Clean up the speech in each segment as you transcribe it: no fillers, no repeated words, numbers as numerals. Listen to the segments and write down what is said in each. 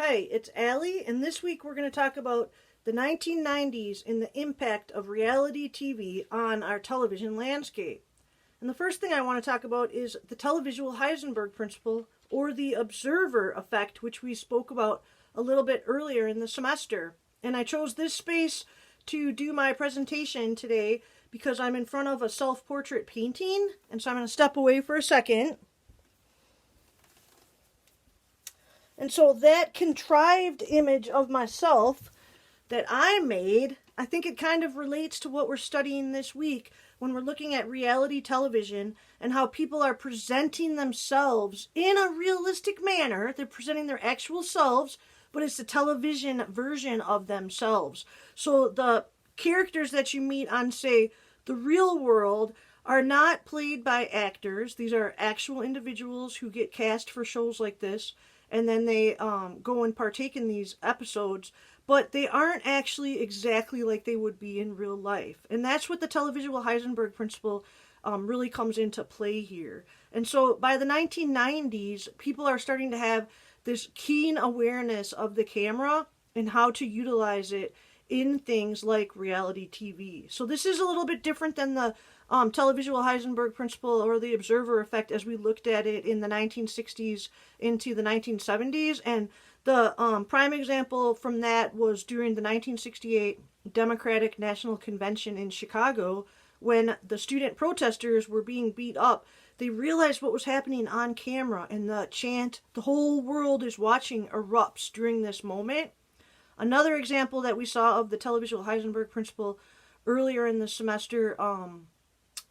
Hi, it's Allie, and this week we're going to talk about the 1990s and the impact of reality TV on our television landscape. And the first thing I want to talk about is the televisual Heisenberg principle, or the observer effect, which we spoke about a little bit earlier in the semester. And I chose this space to do my presentation today because I'm in front of a self-portrait painting, and so I'm going to step away for a second. And so that contrived image of myself that I made, I think it kind of relates to what we're studying this week when we're looking at reality television and how people are presenting themselves in a realistic manner. They're presenting their actual selves, but it's the television version of themselves. So the characters that you meet on, say, the real world are not played by actors. These are actual individuals who get cast for shows like this, and then they go and partake in these episodes, but they aren't actually exactly like they would be in real life. And that's what the televisual Heisenberg principle really comes into play here. And so by the 1990s, people are starting to have this keen awareness of the camera and how to utilize it in things like reality TV. So this is a little bit different than the televisual Heisenberg principle or the observer effect as we looked at it in the 1960s into the 1970s. And the prime example from that was during the 1968 Democratic National Convention in Chicago, when the student protesters were being beat up. They realized what was happening on camera, and the chant, "The whole world is watching," erupts during this moment. Another example that we saw of the televisual Heisenberg principle earlier in the semester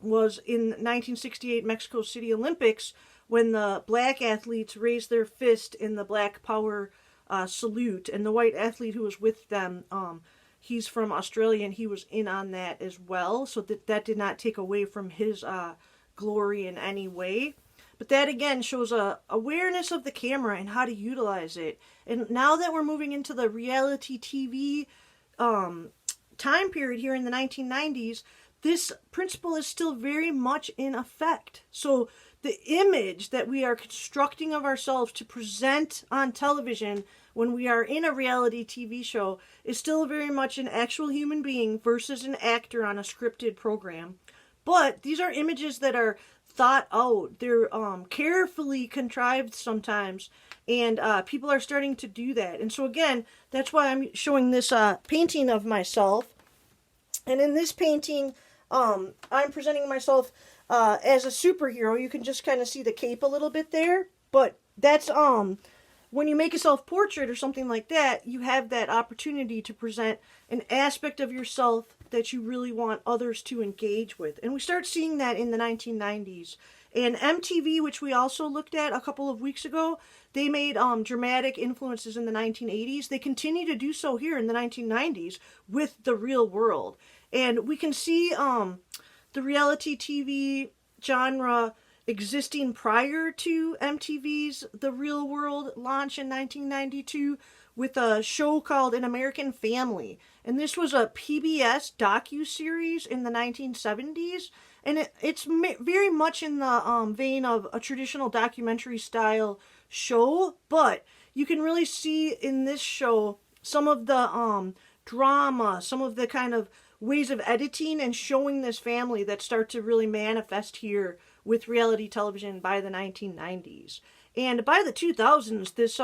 was in 1968 Mexico City Olympics, when the black athletes raised their fist in the Black Power salute, and the white athlete who was with them, he's from Australia, and he was in on that as well, so that did not take away from his glory in any way. But that again shows a awareness of the camera and how to utilize it. And now that we're moving into the reality TV time period here in the 1990s, this principle is still very much in effect. So the image that we are constructing of ourselves to present on television when we are in a reality TV show is still very much an actual human being versus an actor on a scripted program. But these are images that are thought out. They're carefully contrived sometimes, and people are starting to do that. And so again, that's why I'm showing this painting of myself. And in this painting, I'm presenting myself as a superhero. You can just kind of see the cape a little bit there, but that's when you make a self-portrait or something like that, you have that opportunity to present an aspect of yourself that you really want others to engage with. And we start seeing that in the 1990s. And MTV, which we also looked at a couple of weeks ago, they made dramatic influences in the 1980s. They continue to do so here in the 1990s with the real world. And we can see the reality TV genre existing prior to MTV's The Real World launch in 1992 with a show called An American Family. And this was a PBS docu-series in the 1970s. And it's very much in the vein of a traditional documentary style show. But you can really see in this show some of the drama, some of the kind of ways of editing and showing this family that start to really manifest here with reality television by the 1990s. And by the 2000s, this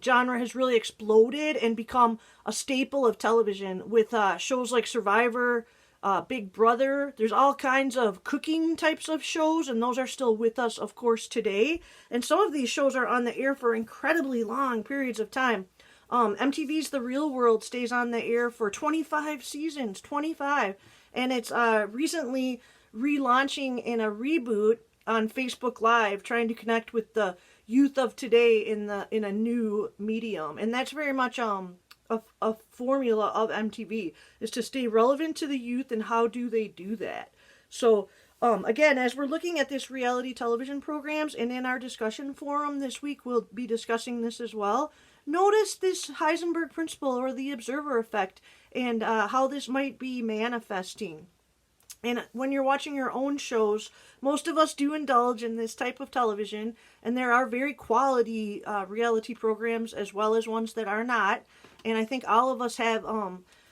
genre has really exploded and become a staple of television with shows like Survivor, Big Brother. There's all kinds of cooking types of shows, and those are still with us, of course, today. And some of these shows are on the air for incredibly long periods of time. MTV's The Real World stays on the air for 25 seasons, 25. And it's recently relaunching in a reboot on Facebook Live, trying to connect with the youth of today in a new medium. And that's very much a formula of MTV, is to stay relevant to the youth. And how do they do that? So again, as we're looking at this reality television programs, and in our discussion forum this week we'll be discussing this as well, notice this Heisenberg principle or the observer effect and how this might be manifesting. And when you're watching your own shows, most of us do indulge in this type of television, and there are very quality reality programs as well as ones that are not. And I think all of us have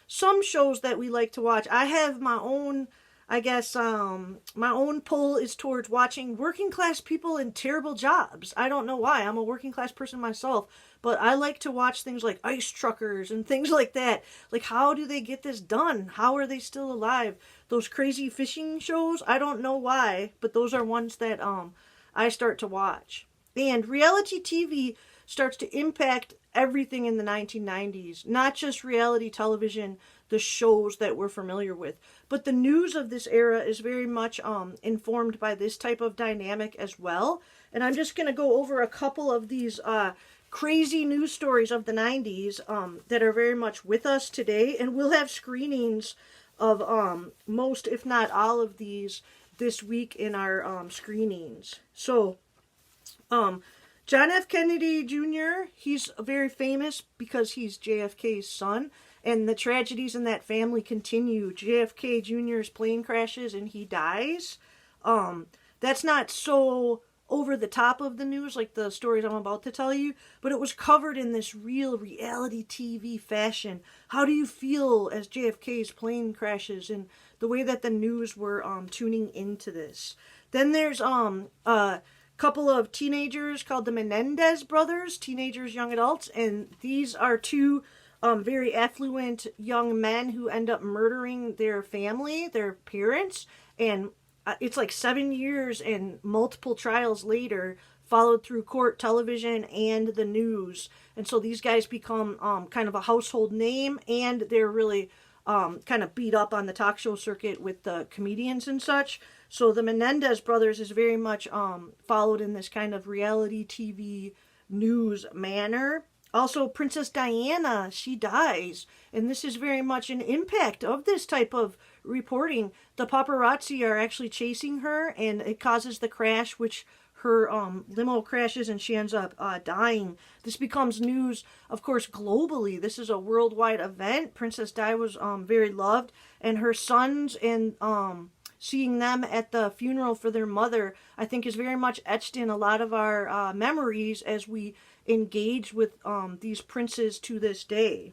some shows that we like to watch. I have my own, I guess, my own pull is towards watching working class people in terrible jobs. I don't know why. I'm a working class person myself, but I like to watch things like ice truckers and things like that. Like, how do they get this done? How are they still alive? Those crazy fishing shows, I don't know why, but those are ones that I start to watch. And reality TV starts to impact everything in the 1990s, not just reality television, the shows that we're familiar with, but the news of this era is very much informed by this type of dynamic as well. And I'm just going to go over a couple of these crazy news stories of the 90s that are very much with us today, and we'll have screenings of most, if not all, of these this week in our screenings. So, John F. Kennedy Jr., he's very famous because he's JFK's son, and the tragedies in that family continue. JFK Jr.'s plane crashes and he dies. That's not so over the top of the news like the stories I'm about to tell you, but it was covered in this real reality TV fashion. How do you feel as JFK's plane crashes, and the way that the news were tuning into this? Then there's a couple of teenagers called the Menendez brothers, teenagers, young adults, and these are two very affluent young men who end up murdering their family, their parents, and it's like 7 years and multiple trials later, followed through court, television, and the news. And so these guys become kind of a household name, and they're really kind of beat up on the talk show circuit with the comedians and such. So the Menendez brothers is very much followed in this kind of reality TV news manner. Also, Princess Diana, she dies, and this is very much an impact of this type of reporting. The paparazzi are actually chasing her, and it causes the crash, which her limo crashes and she ends up dying. This becomes news, of course, globally. This is a worldwide event. Princess Di was very loved, and her sons and seeing them at the funeral for their mother, I think, is very much etched in a lot of our memories as we engage with these princes to this day.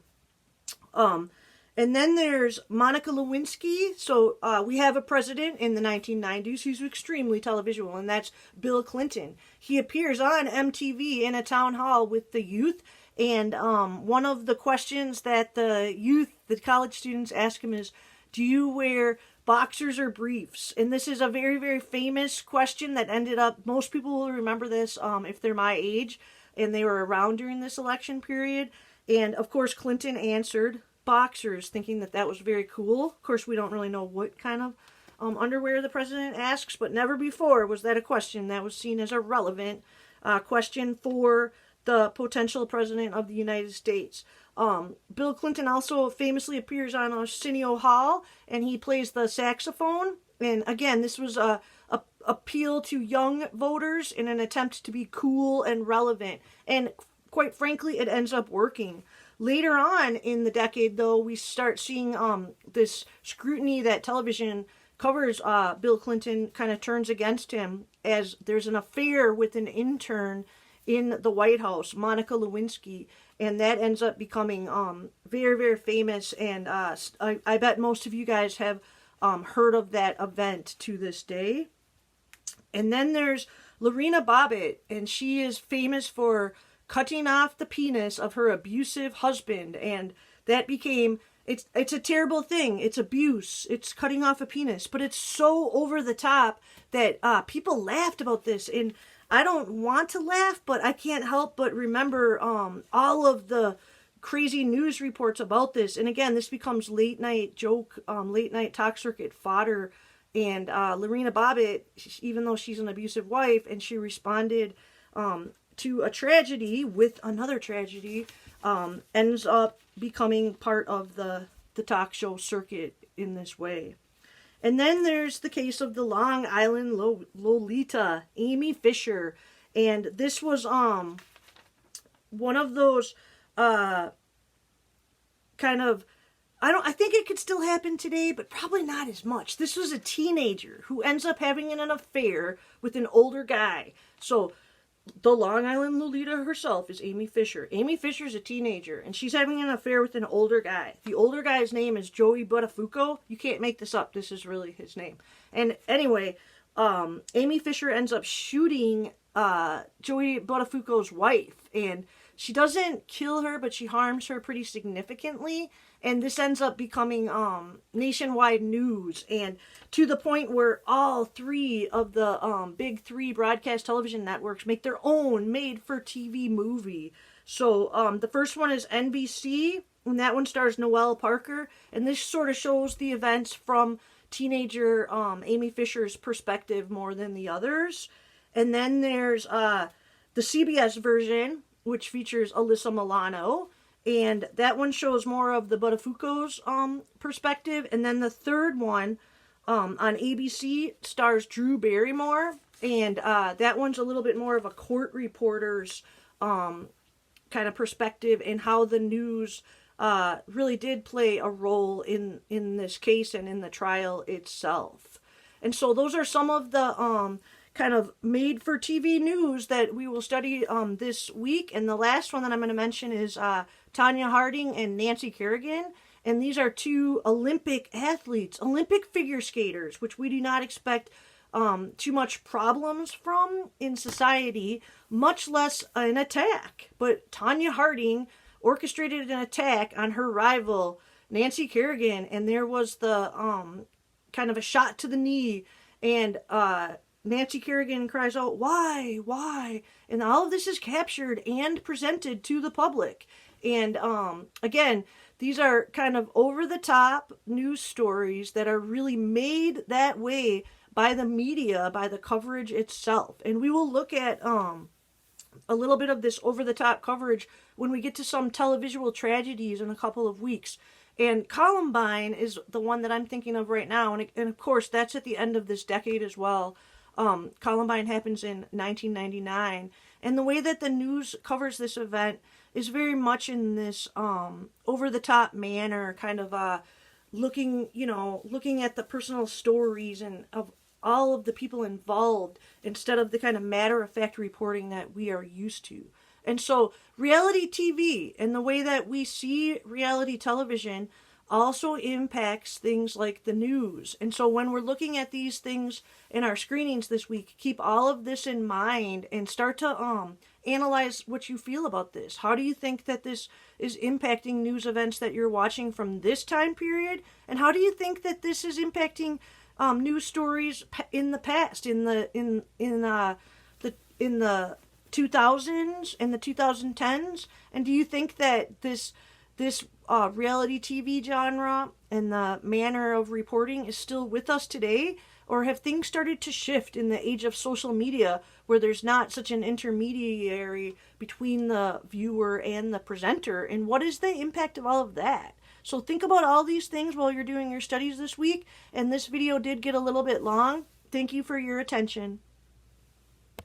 And then there's Monica Lewinsky. So we have a president in the 1990s who's extremely televisual, and that's Bill Clinton. He appears on MTV in a town hall with the youth, and one of the questions that the youth, the college students, ask him is, do you wear boxers or briefs? And this is a very, very famous question that ended up, most people will remember this if they're my age and they were around during this election period. And of course, Clinton answered boxers, thinking that that was very cool. Of course, we don't really know what kind of underwear the president asks, but never before was that a question that was seen as a relevant question for the potential president of the United States. Bill Clinton also famously appears on Arsenio Hall, and he plays the saxophone. And again, this was a appeal to young voters in an attempt to be cool and relevant. And quite frankly, it ends up working. Later on in the decade, though, we start seeing this scrutiny that television covers Bill Clinton kind of turns against him, as there's an affair with an intern in the White House, Monica Lewinsky, and that ends up becoming very, very famous. And I bet most of you guys have heard of that event to this day. And then there's Lorena Bobbitt, and she is famous for cutting off the penis of her abusive husband, and that became, it's a terrible thing. It's abuse. It's cutting off a penis, but it's so over the top that people laughed about this, and I don't want to laugh, but I can't help but remember all of the crazy news reports about this. And again, this becomes late night joke, late night talk circuit fodder. And Lorena Bobbitt, even though she's an abusive wife, and she responded to a tragedy with another tragedy, ends up becoming part of the talk show circuit in this way. And then there's the case of the Long Island Lolita, Amy Fisher. And this was one of those kind of I think it could still happen today, but probably not as much. This was a teenager who ends up having an affair with an older guy. So the Long Island Lolita herself is Amy Fisher. Amy Fisher's a teenager, and she's having an affair with an older guy. The older guy's name is Joey Buttafuoco. You can't make this up. This is really his name. And anyway, Amy Fisher ends up shooting Joey Buttafuoco's wife, and she doesn't kill her, but she harms her pretty significantly. And this ends up becoming nationwide news, and to the point where all three of the big three broadcast television networks make their own made-for-TV movie. So the first one is NBC, and that one stars Noelle Parker, and this sort of shows the events from teenager Amy Fisher's perspective more than the others. And then there's the CBS version, which features Alyssa Milano, and that one shows more of the Buttafuoco's perspective. And then the third one on ABC stars Drew Barrymore, and that one's a little bit more of a court reporter's kind of perspective, and how the news really did play a role in this case and in the trial itself. And so those are some of the kind of made-for-TV news that we will study this week. And the last one that I'm going to mention is Tonya Harding and Nancy Kerrigan. And these are two Olympic athletes, Olympic figure skaters, which we do not expect too much problems from in society, much less an attack. But Tonya Harding orchestrated an attack on her rival, Nancy Kerrigan, and there was the kind of a shot to the knee, and Nancy Kerrigan cries out, why? And all of this is captured and presented to the public. And again, these are kind of over-the-top news stories that are really made that way by the media, by the coverage itself. And we will look at a little bit of this over-the-top coverage when we get to some televisual tragedies in a couple of weeks. And Columbine is the one that I'm thinking of right now. And of course, that's at the end of this decade as well. Columbine happens in 1999, and the way that the news covers this event is very much in this over-the-top manner, kind of looking at the personal stories and of all of the people involved, instead of the kind of matter-of-fact reporting that we are used to. And so reality TV and the way that we see reality television also impacts things like the news. And so when we're looking at these things in our screenings this week, keep all of this in mind and start to analyze what you feel about this. How do you think that this is impacting news events that you're watching from this time period? And how do you think that this is impacting news stories in the past, in the 2000s and the 2010s? And do you think that this reality TV genre and the manner of reporting is still with us today? Or have things started to shift in the age of social media, where there's not such an intermediary between the viewer and the presenter? And what is the impact of all of that? So think about all these things while you're doing your studies this week. And this video did get a little bit long. Thank you for your attention.